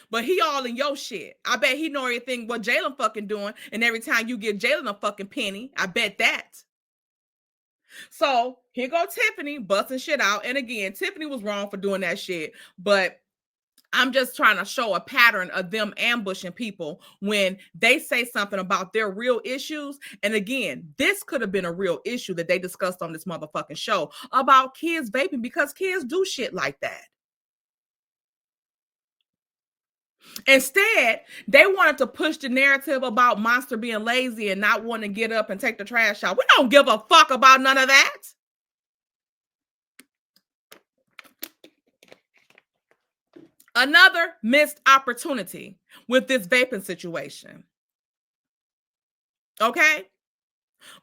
But he all in your shit. I bet he know everything what Jalen fucking doing. And every time you give Jalen a fucking penny, I bet that. So here go Tiffany busting shit out. And again, Tiffany was wrong for doing that shit. But I'm just trying to show a pattern of them ambushing people when they say something about their real issues. And again, this could have been a real issue that they discussed on this motherfucking show about kids vaping, because kids do shit like that. Instead, they wanted to push the narrative about Monster being lazy and not wanting to get up and take the trash out. We don't give a fuck about none of that. Another missed opportunity with this vaping situation. Okay?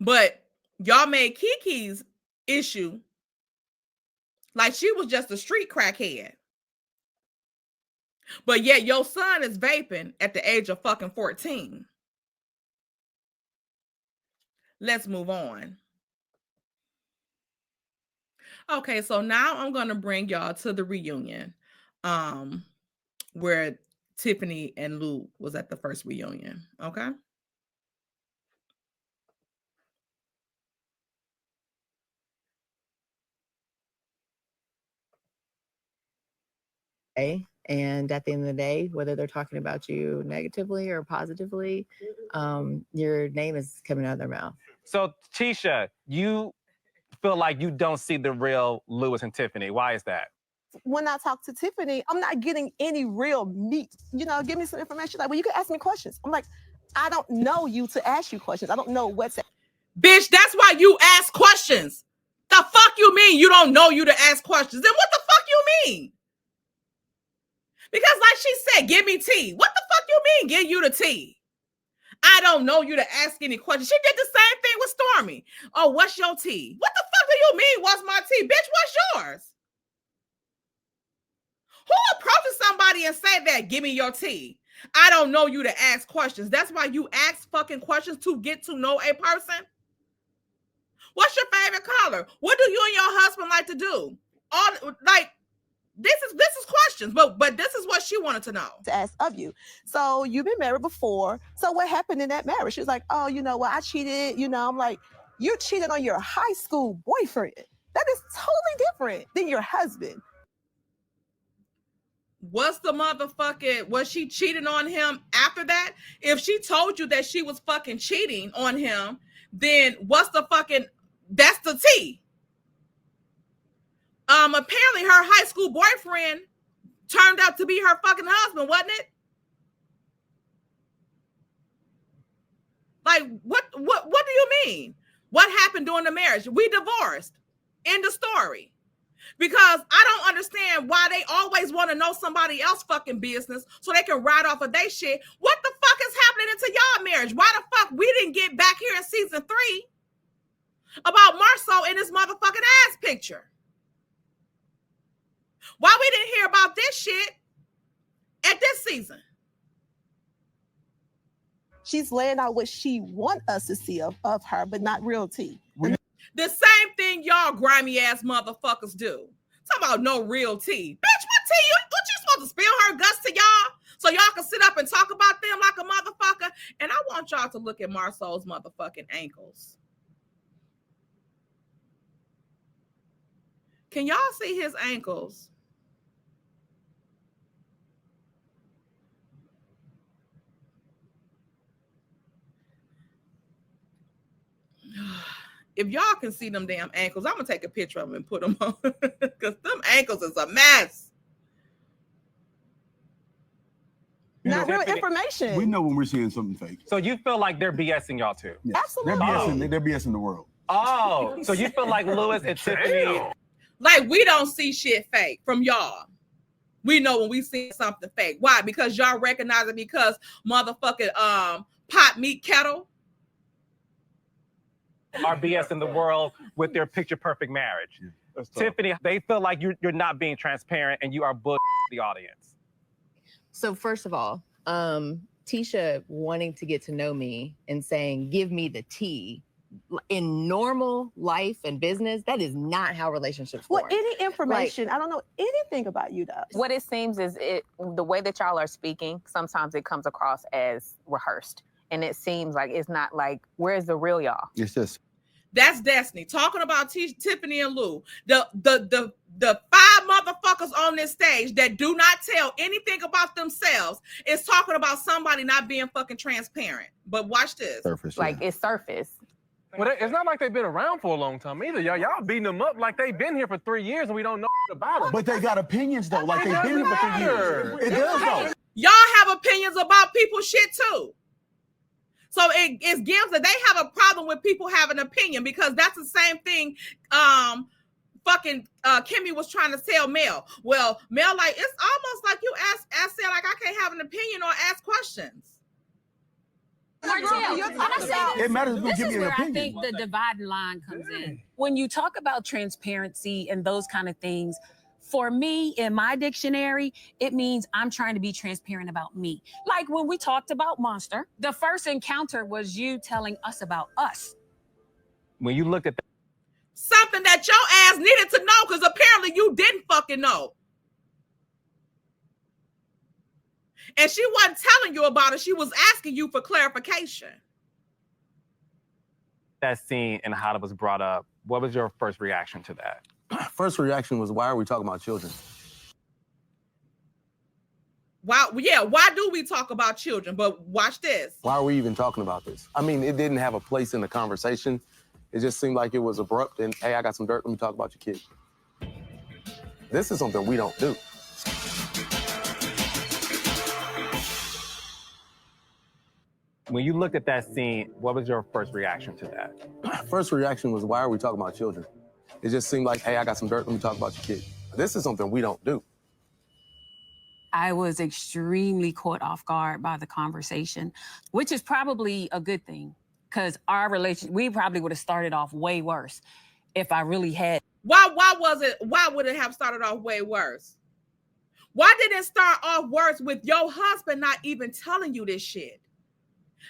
But y'all made Kiki's issue like she was just a street crackhead. But yet your son is vaping at the age of fucking 14. Let's move on. Okay, so now I'm going to bring y'all to the reunion where Tiffany and Lou was at the first reunion, okay?
And at the end of the day, whether they're talking about you negatively or positively, your name is coming out of their mouth.
So, Tisha, you feel like you don't see the real Lewis and Tiffany. Why is that?
When I talk to Tiffany, I'm not getting any real meat. You know, give me some information. Like, well, you can ask me questions. I'm like, I don't know you to ask you questions. I don't know what's that.
Bitch, that's why you ask questions. The fuck you mean you don't know you to ask questions? Then what the fuck you mean? Because like she said, give me tea. What the fuck you mean give you the tea? I don't know you to ask any questions. She did the same thing with Stormi. Oh, what's your tea? What the fuck do you mean what's my tea? Bitch, what's yours? Who approaches somebody and say that? Give me your tea. I don't know you to ask questions. That's why you ask fucking questions to get to know a person. What's your favorite color? What do you and your husband like to do? All like this is questions, but this is what she wanted to know.
To ask of you. So you've been married before. So what happened in that marriage? She was like, oh, you know what? I cheated. You know, I'm like, you cheated on your high school boyfriend. That is totally different than your husband.
What's the motherfucking, was she cheating on him after that? If she told you that she was fucking cheating on him, then what's the fucking, that's the tea. Apparently her high school boyfriend turned out to be her fucking husband, wasn't it? Like, what do you mean? What happened during the marriage? We divorced. End of story. Because I don't understand why they always want to know somebody else's fucking business so they can ride off of their shit. What the fuck is happening into y'all marriage? Why the fuck we didn't get back here in season 3 about Marceau in his motherfucking ass picture? Why we didn't hear about this shit at this season?
She's laying out what she wants us to see of her, but not real tea.
The same thing y'all grimy ass motherfuckers do. Talk about no real tea. Bitch, what tea? What you supposed to spill her guts to y'all? So y'all can sit up and talk about them like a motherfucker? And I want y'all to look at Marceau's motherfucking ankles. Can y'all see his ankles? If y'all can see them damn ankles, I'm gonna take a picture of them and put them on because them ankles is a mess.
Not real information.
We know when we're seeing something fake.
So you feel like they're BSing y'all too?
Yes.
Absolutely.
They're BSing the world.
Oh, so you feel like Lewis and Tiffany?
Like we don't see shit fake from y'all. We know when we see something fake. Why? Because y'all recognize it because motherfucking pot meat kettle
are BS in the world with their picture perfect marriage. Tiffany, they feel like you're not being transparent and you are bull the audience.
So first of all, Tisha wanting to get to know me and saying, give me the tea. In normal life and business, that is not how relationships work.
Well, any information, I don't know anything about you though.
What it seems is the way that y'all are speaking, sometimes it comes across as rehearsed. And it seems like it's not like, where's the real y'all?
It's just.
That's Destiny. Talking about Tiffany and Lou. The 5 motherfuckers on this stage that do not tell anything about themselves is talking about somebody not being fucking transparent. But watch this.
Surface,
like it's surface.
Well, it's not like they've been around for a long time either. Y'all beating them up like they've been here for 3 years and we don't know about them.
But they got opinions though. Like they've been here for 3 years. It does though.
Y'all have opinions about people's shit too. So it gives that they have a problem with people having an opinion because that's the same thing Kimmy was trying to tell Mel. Well, Mel, like, it's almost like you said, like, I can't have an opinion or ask questions.
Martell,
it matters if you
this
give
is
me an
where
opinion.
I think the dividing line comes in. When you talk about transparency and those kind of things, for me, in my dictionary, it means I'm trying to be transparent about me. Like when we talked about Monster, the first encounter was you telling us about us.
When you look at that,
something that your ass needed to know because apparently you didn't fucking know. And she wasn't telling you about it. She was asking you for clarification.
that scene and how it was brought up, what was your first reaction to that?
First reaction was, why are we talking about children?
Why do we talk about children? But watch this.
Why are we even talking about this? I mean, it didn't have a place in the conversation. It just seemed like it was abrupt and, hey, I got some dirt, let me talk about your kid. This is something we don't do.
When you looked at that scene, what was your first reaction to that?
First reaction was, why are we talking about children? It just seemed like, hey, I got some dirt, let me talk about your kid. This is something we don't do.
I was extremely caught off guard by the conversation, which is probably a good thing because our relationship, we probably would have started off way worse if I really had.
Why would it have started off way worse? Why did it start off worse with your husband not even telling you this shit?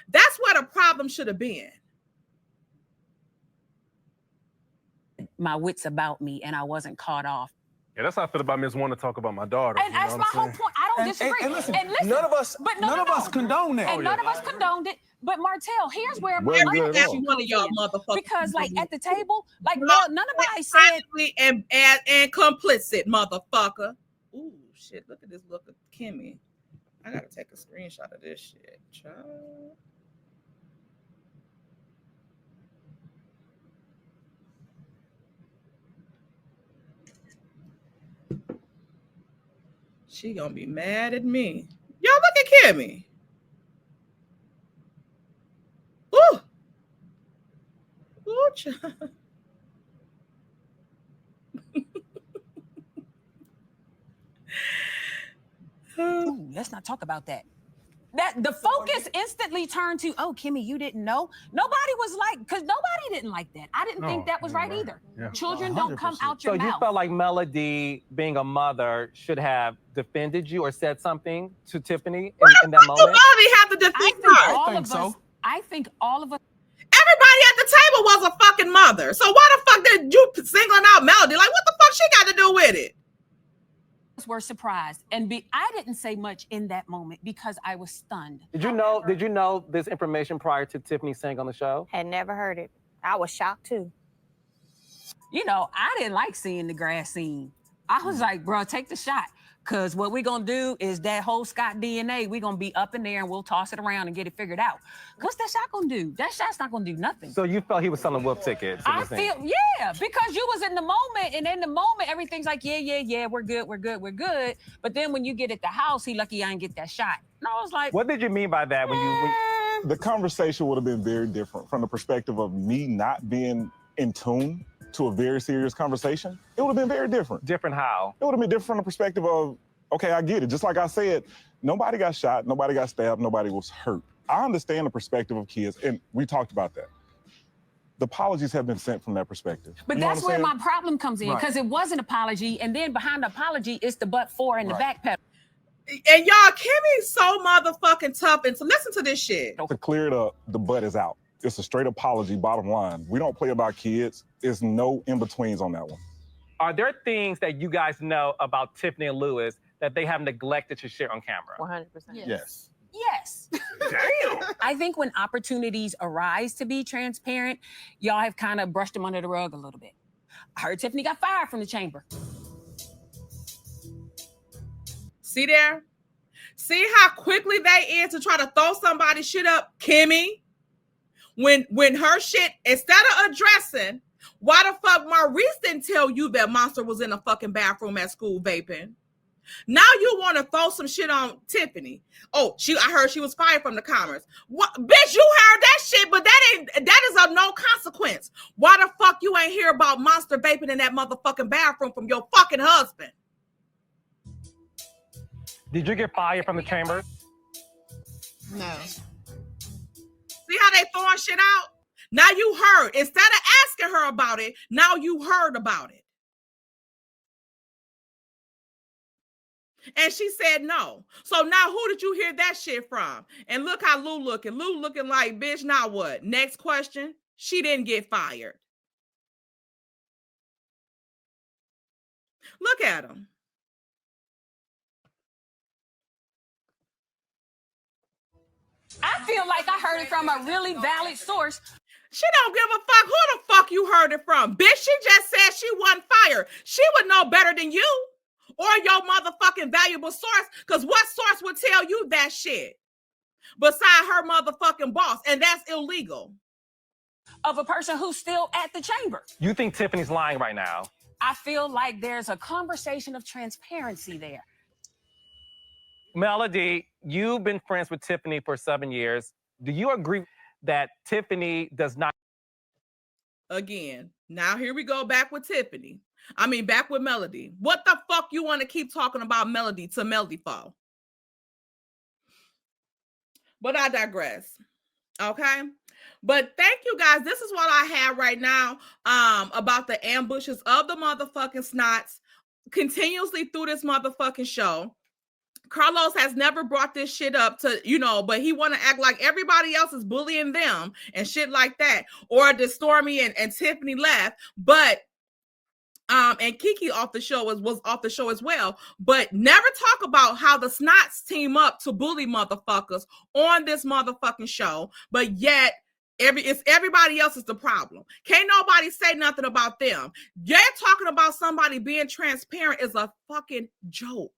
That's where the problem should have been.
My wits about me and I wasn't caught off.
Yeah, that's how I feel about Miss Wanna talk about my daughter.
And that's my whole point. I don't disagree.
And listen, none of us condone that.
And none of us condoned it. But Martell, here's where
every one of y'all motherfuckers,
because like at the table, like none of I said
and complicit, motherfucker. Ooh, shit! Look at this look at Kimmy. I gotta take a screenshot of this shit, child. She gonna be mad at me. Y'all look at Kimmy. Ooh. Ooh, child.
Ooh, let's not talk about that. That the focus instantly turned to, oh, Kimmy, you didn't know. Nobody was like, because nobody didn't like that. I didn't think that was right either. Yeah. Children don't come out your mouth.
So you felt like Melody, being a mother, should have defended you or said something to Tiffany in that moment?
Melody have to defend her.
I think all of us.
Everybody at the table was a fucking mother. So why the fuck did you singling out Melody? Like, what the fuck she got to do with it?
Were surprised and I didn't say much in that moment because I was stunned.
Did you know this information prior to Tiffany saying on the show?
Had never heard it. I was shocked too.
You know, I didn't like seeing the grass scene. I was like, bro, take the shot. Because what we're going to do is that whole Scott DNA, we're going to be up in there and we'll toss it around and get it figured out. What's that shot going to do? That shot's not going to do nothing.
So you felt he was selling whoop tickets?
I feel, yeah, because you was in the moment, and in the moment, everything's like, yeah, we're good. But then when you get at the house, he lucky I ain't get that shot. And I was like,
what did you mean by that?
The conversation would have been very different from the perspective of me not being in tune to a very serious conversation. It would have been very different.
Different how?
It would have been different from the perspective of, okay, I get it. Just like I said, nobody got shot, nobody got stabbed, nobody was hurt. I understand the perspective of kids, and we talked about that. The apologies have been sent from that perspective.
But that's where my problem comes in, because it was an apology, and then behind the apology is the but for and the backpedal.
And y'all, Kimmy's so motherfucking tough, and so listen to this shit.
To clear it up, the butt is out. It's a straight apology, bottom line. We don't play about kids. There's no in-betweens on that one.
Are there things that you guys know about Tiffany and Lewis that they have neglected to share on camera?
100%.
Yes.
Yes.
Damn.
I think when opportunities arise to be transparent, y'all have kind of brushed them under the rug a little bit. I heard Tiffany got fired from the chamber.
See there? See how quickly they is to try to throw somebody's shit up, Kimmy? When her shit, instead of addressing, why the fuck Maurice didn't tell you that Monster was in the fucking bathroom at school vaping? Now you want to throw some shit on Tiffany. Oh, I heard she was fired from the Commerce. What, bitch, you heard that shit, but that is of no consequence. Why the fuck you ain't hear about Monster vaping in that motherfucking bathroom from your fucking husband?
Did you get fired from the chamber?
No.
See how they throwing shit out? Now you heard. Instead of asking her about it, now you heard about it. And she said no. So now who did you hear that shit from? And look how Lou looking. Lou looking like, bitch, now what? Next question. She didn't get fired. Look at him.
I feel like I heard it from a really valid source.
She don't give a fuck who the fuck you heard it from. Bitch, she just said she wasn't fired. She would know better than you or your motherfucking valuable source, because what source would tell you that shit beside her motherfucking boss? And that's illegal.
Of a person who's still at the chamber.
You think Tiffany's lying right now?
I feel like there's a conversation of transparency there.
Melody, you've been friends with Tiffany for 7 years. Do you agree that Tiffany does not?
Again, now here we go back with Tiffany. I mean, back with Melody. What the fuck you want to keep talking about Melody to Melody for? But I digress. Okay? But thank you guys. This is what I have right now about the ambushes of the motherfucking Snotts continuously through this motherfucking show. Carlos has never brought this shit up to, but he want to act like everybody else is bullying them and shit like that. Or the Stormi and Tiffany left, but and Kiki off the show was off the show as well, but never talk about how the Snotts team up to bully motherfuckers on this motherfucking show, but yet it's everybody else is the problem. Can't nobody say nothing about them. They're talking about somebody being transparent is a fucking joke.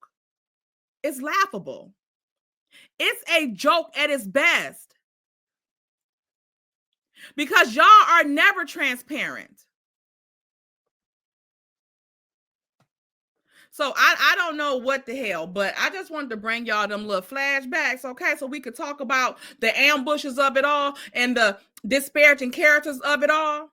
It's laughable. It's a joke at its best. Because y'all are never transparent. So I don't know what the hell, but I just wanted to bring y'all them little flashbacks, okay? So we could talk about the ambushes of it all and the disparaging characters of it all.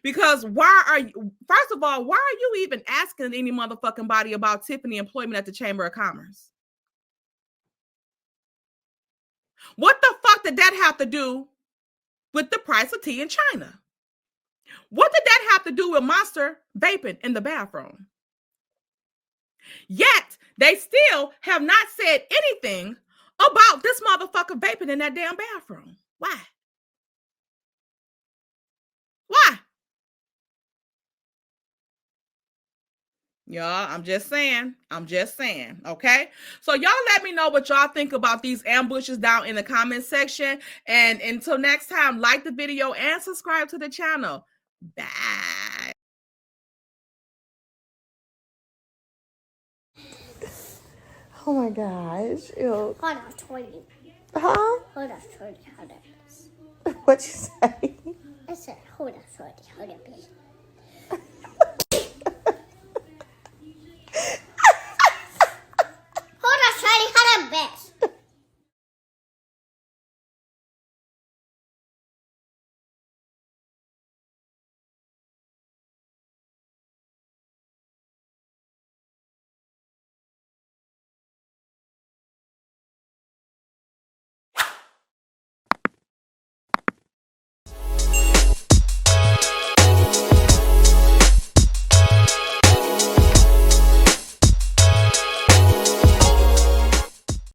Because first of all, why are you even asking any motherfucking body about Tiffany employment at the Chamber of Commerce? What the fuck did that have to do with the price of tea in China? What did that have to do with Monster vaping in the bathroom? Yet, they still have not said anything about this motherfucker vaping in that damn bathroom. Why? Why? Y'all, I'm just saying, okay? So y'all let me know what y'all think about these ambushes down in the comment section. And until next time, like the video and subscribe to the channel. Bye.
Oh my gosh. Ew.
Hold on, 20.
Huh?
Hold on, 20. Hold on.
What'd you say?
I said, hold on, 20. Hold on, please.